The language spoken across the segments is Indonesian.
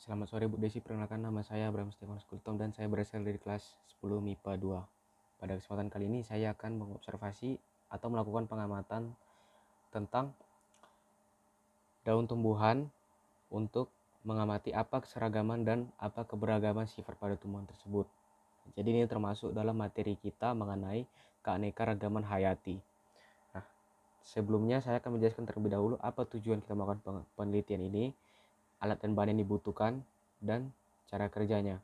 Selamat sore Bu Desi, perkenalkan nama saya Abraham Stefanus Kultom dan saya berasal dari kelas 10 MIPA 2. Pada kesempatan kali ini saya akan mengobservasi atau melakukan pengamatan tentang daun tumbuhan untuk mengamati apa keseragaman dan apa keberagaman sifat pada tumbuhan tersebut. Jadi ini termasuk dalam materi kita mengenai keanekaragaman hayati. Nah, sebelumnya saya akan menjelaskan terlebih dahulu apa tujuan kita melakukan penelitian ini, alat dan bahan yang dibutuhkan, dan cara kerjanya.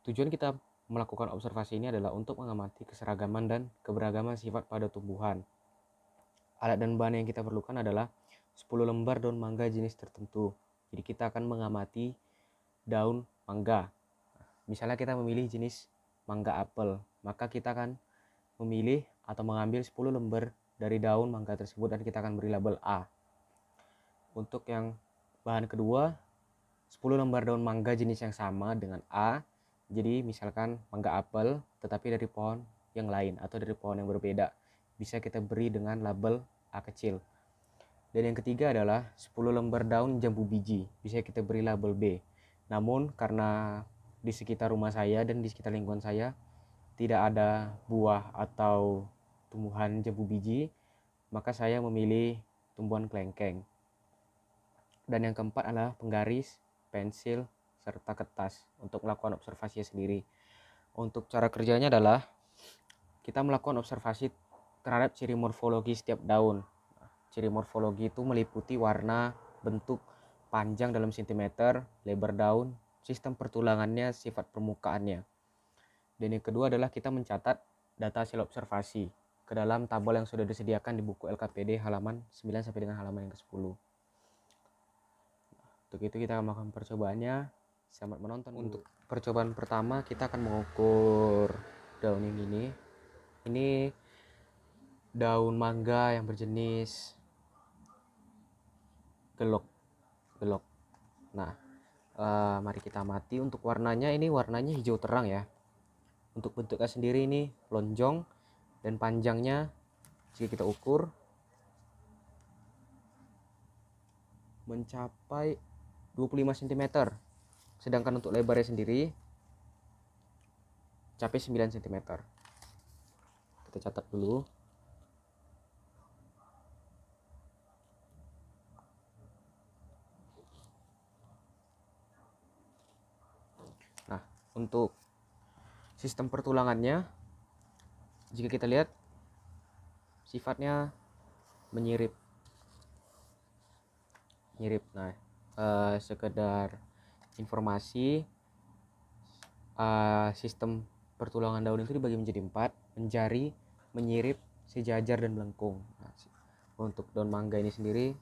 Tujuan kita melakukan observasi ini adalah untuk mengamati keseragaman dan keberagaman sifat pada tumbuhan. Alat dan bahan yang kita perlukan adalah 10 lembar daun mangga jenis tertentu. Jadi kita akan mengamati daun mangga. Misalnya kita memilih jenis mangga apel, maka kita akan memilih atau mengambil 10 lembar dari daun mangga tersebut dan kita akan beri label A. Untuk yang bahan kedua, 10 lembar daun mangga jenis yang sama dengan A. Jadi misalkan mangga apel tetapi dari pohon yang lain atau dari pohon yang berbeda, bisa kita beri dengan label A kecil. Dan yang ketiga adalah 10 lembar daun jambu biji, bisa kita beri label B. Namun karena di sekitar rumah saya dan di sekitar lingkungan saya tidak ada buah atau tumbuhan jambu biji, maka saya memilih tumbuhan kelengkeng. Dan yang keempat adalah penggaris, pensil, serta kertas untuk melakukan observasi sendiri. Untuk cara kerjanya adalah kita melakukan observasi terhadap ciri morfologi setiap daun. Ciri morfologi itu meliputi warna, bentuk, panjang dalam sentimeter, lebar daun, sistem pertulangannya, sifat permukaannya. Dan yang kedua adalah kita mencatat data hasil observasi ke dalam tabel yang sudah disediakan di buku LKPD halaman 9 sampai dengan halaman yang ke-10. Untuk itu kita akan melakukan percobaannya. Selamat menonton. Untuk percobaan pertama kita akan mengukur daun yang ini. Ini daun mangga yang berjenis gelok. Nah, mari kita amati. Untuk warnanya, ini warnanya hijau terang ya. Untuk bentuknya sendiri ini lonjong dan panjangnya jika kita ukur mencapai 25 cm. Sedangkan untuk lebarnya sendiri capai 9 cm. Kita catat dulu. Nah, untuk sistem pertulangannya, jika kita lihat sifatnya menyirip. Nah, sekedar informasi, sistem pertulangan daun itu dibagi menjadi 4: menjari, menyirip, sejajar, dan melengkung. Nah, untuk daun mangga ini sendiri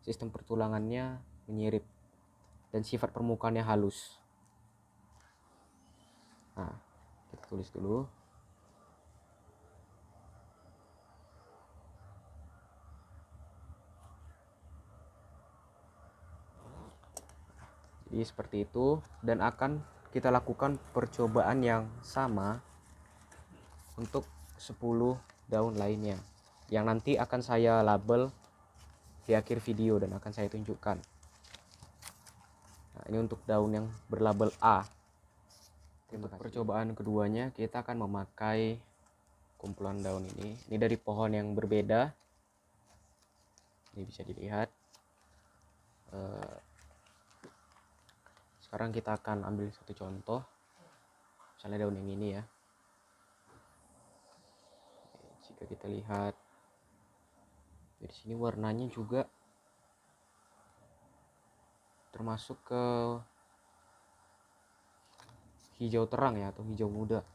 sistem pertulangannya menyirip dan sifat permukaannya halus. Nah, kita tulis dulu. Jadi seperti itu, dan akan kita lakukan percobaan yang sama untuk 10 daun lainnya yang nanti akan saya label di akhir video dan akan saya tunjukkan. Nah, ini untuk daun yang berlabel A. Untuk percobaan keduanya kita akan memakai kumpulan daun ini. Ini dari pohon yang berbeda. Ini bisa dilihat. Sekarang kita akan ambil satu contoh, misalnya daun yang ini ya. Jika kita lihat dari sini warnanya juga termasuk ke hijau terang ya, atau hijau muda.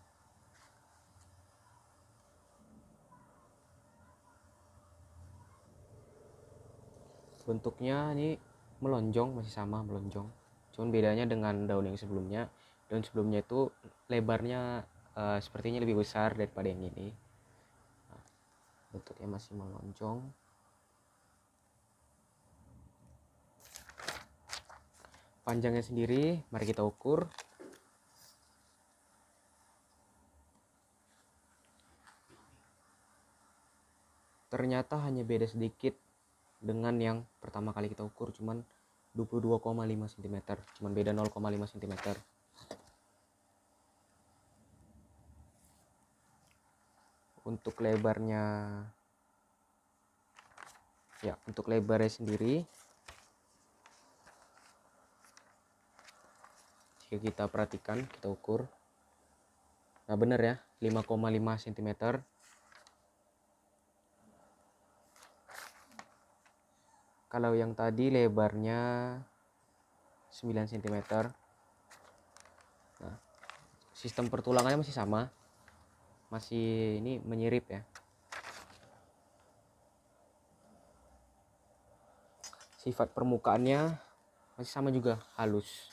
Bentuknya ini melonjong, masih sama melonjong. Cuman bedanya dengan daun yang sebelumnya. Daun sebelumnya itu lebarnya sepertinya lebih besar daripada yang ini. Nah, bentuknya masih melonjong. Panjangnya sendiri mari kita ukur. Ternyata hanya beda sedikit dengan yang pertama kali kita ukur, cuman 22,5 cm, cuman beda 0,5 cm. Untuk lebarnya untuk lebarnya sendiri, jika kita perhatikan, kita ukur, nah bener ya, 5,5 cm. Kalau yang tadi lebarnya 9 cm. Nah, sistem pertulangannya masih sama, masih ini menyirip ya. Sifat permukaannya masih sama juga, halus.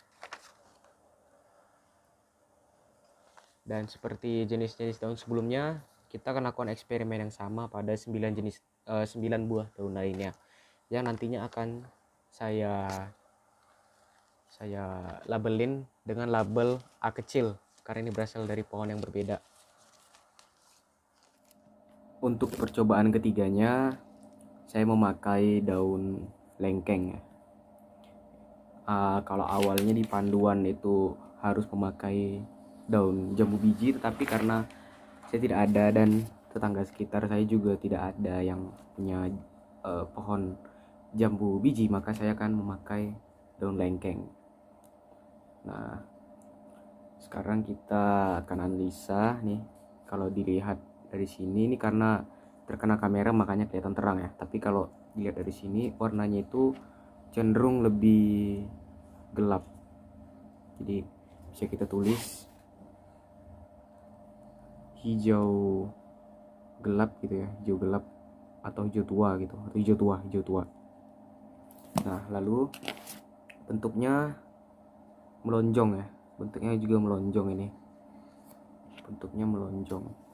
Dan seperti jenis-jenis daun sebelumnya, kita akan lakukan eksperimen yang sama pada 9 buah daun lainnya, yang nantinya akan saya labelin dengan label A kecil, karena ini berasal dari pohon yang berbeda. Untuk percobaan ketiganya, saya memakai daun lengkeng ya. Kalau awalnya di panduan itu harus memakai daun jambu biji, tetapi karena saya tidak ada dan tetangga sekitar saya juga tidak ada yang punya pohon jambu biji, maka saya akan memakai daun lengkeng. Nah, sekarang kita akan analisa nih. Kalau dilihat dari sini, ini karena terkena kamera makanya kelihatan terang ya, tapi kalau dilihat dari sini warnanya itu cenderung lebih gelap. Jadi bisa kita tulis hijau gelap gitu ya, hijau gelap atau hijau tua gitu, atau hijau tua. Nah, lalu bentuknya melonjong ya, bentuknya juga melonjong ini. Bentuknya melonjong.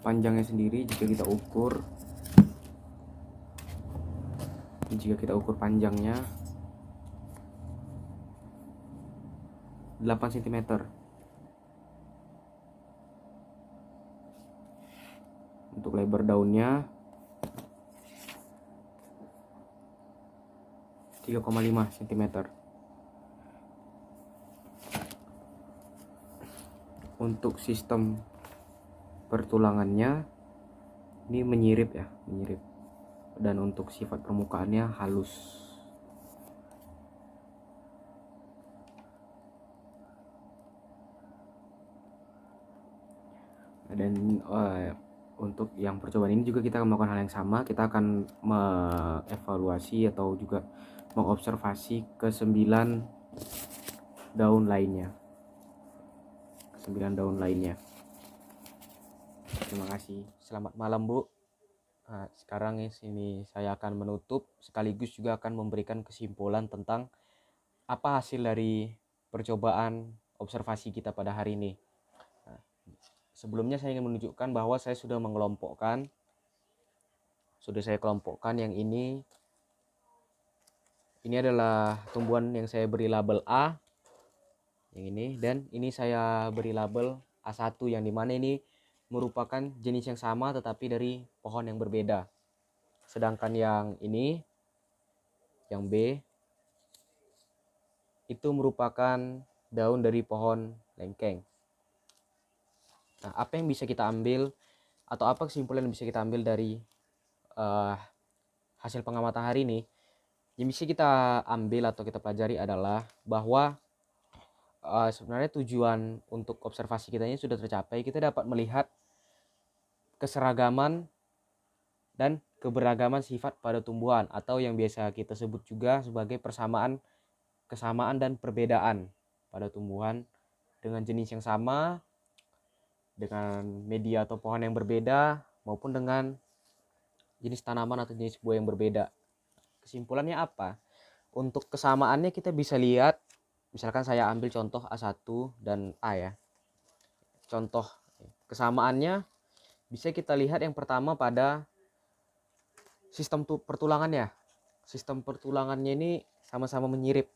Panjangnya sendiri jika kita ukur panjangnya 8 cm. Untuk lebar daunnya 3,5 cm. Untuk sistem pertulangannya ini menyirip ya, dan untuk sifat permukaannya halus. Dan untuk yang percobaan ini juga kita akan melakukan hal yang sama. Kita akan mengevaluasi atau juga mengobservasi ke 9 daun lainnya. Terima kasih. Selamat malam, Bu. Nah, sekarang di sini saya akan menutup sekaligus juga akan memberikan kesimpulan tentang apa hasil dari percobaan observasi kita pada hari ini. Nah, sebelumnya saya ingin menunjukkan bahwa saya sudah saya kelompokkan yang ini adalah tumbuhan yang saya beri label A, yang ini, dan ini saya beri label A1, yang dimana ini merupakan jenis yang sama tetapi dari pohon yang berbeda. Sedangkan yang ini, yang B, itu merupakan daun dari pohon lengkeng. Nah, apa yang bisa kita ambil atau apa kesimpulan yang bisa kita ambil dari hasil pengamatan hari ini? Yang bisa kita ambil atau kita pelajari adalah bahwa sebenarnya tujuan untuk observasi kita ini sudah tercapai. Kita dapat melihat keseragaman dan keberagaman sifat pada tumbuhan, atau yang biasa kita sebut juga sebagai kesamaan dan perbedaan pada tumbuhan dengan jenis yang sama, dengan media atau pohon yang berbeda, maupun dengan jenis tanaman atau jenis buah yang berbeda. Kesimpulannya apa? Untuk kesamaannya kita bisa lihat, misalkan saya ambil contoh A1 dan A ya. Contoh kesamaannya bisa kita lihat yang pertama pada sistem pertulangannya. Sistem pertulangannya ini sama-sama menyirip.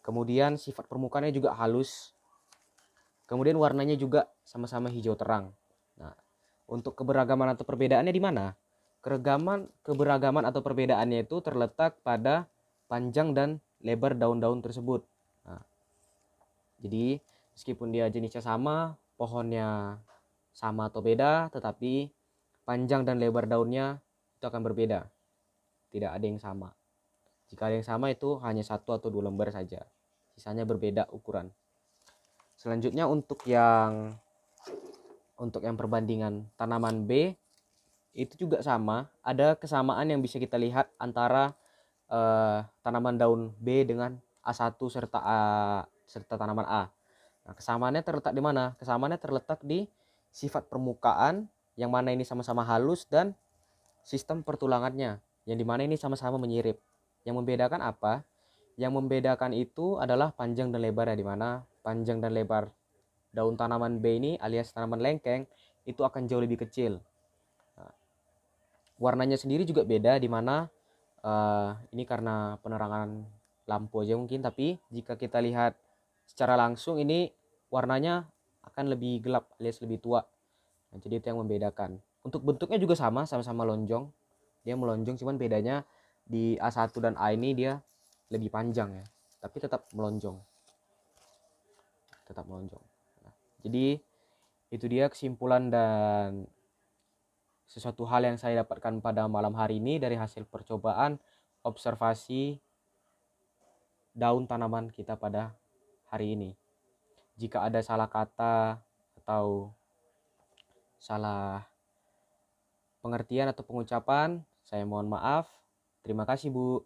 Kemudian sifat permukaannya juga halus. Kemudian warnanya juga sama-sama hijau terang. Nah, Untuk keberagaman atau perbedaannya di mana? Keberagaman atau perbedaannya itu terletak pada panjang dan lebar daun-daun tersebut. Nah, jadi meskipun dia jenisnya sama, pohonnya sama atau beda, tetapi panjang dan lebar daunnya itu akan berbeda. Tidak ada yang sama. Jika ada yang sama itu hanya 1 atau 2 lembar saja. Sisanya berbeda ukuran. Selanjutnya untuk yang perbandingan tanaman B itu juga sama, ada kesamaan yang bisa kita lihat antara tanaman daun B dengan A1 serta tanaman A. Nah, kesamaannya terletak di mana? Kesamaannya terletak di sifat permukaan yang mana ini sama-sama halus dan sistem pertulangannya yang dimana ini sama-sama menyirip. Yang membedakan apa? Yang membedakan itu adalah panjang dan lebar, ya, dimana panjang dan lebar daun tanaman B ini alias tanaman lengkeng itu akan jauh lebih kecil. Warnanya sendiri juga beda, dimana ini karena penerangan lampu aja mungkin, tapi jika kita lihat secara langsung ini warnanya akan lebih gelap alias lebih tua. Nah, jadi itu yang membedakan. Untuk bentuknya juga sama-sama lonjong. Dia melonjong, cuman bedanya di A1 dan A ini dia lebih panjang ya, tapi tetap melonjong. Nah, jadi itu dia kesimpulan dan sesuatu hal yang saya dapatkan pada malam hari ini dari hasil percobaan observasi daun tanaman kita pada hari ini. Jika ada salah kata atau salah pengertian atau pengucapan, saya mohon maaf. Terima kasih, Bu.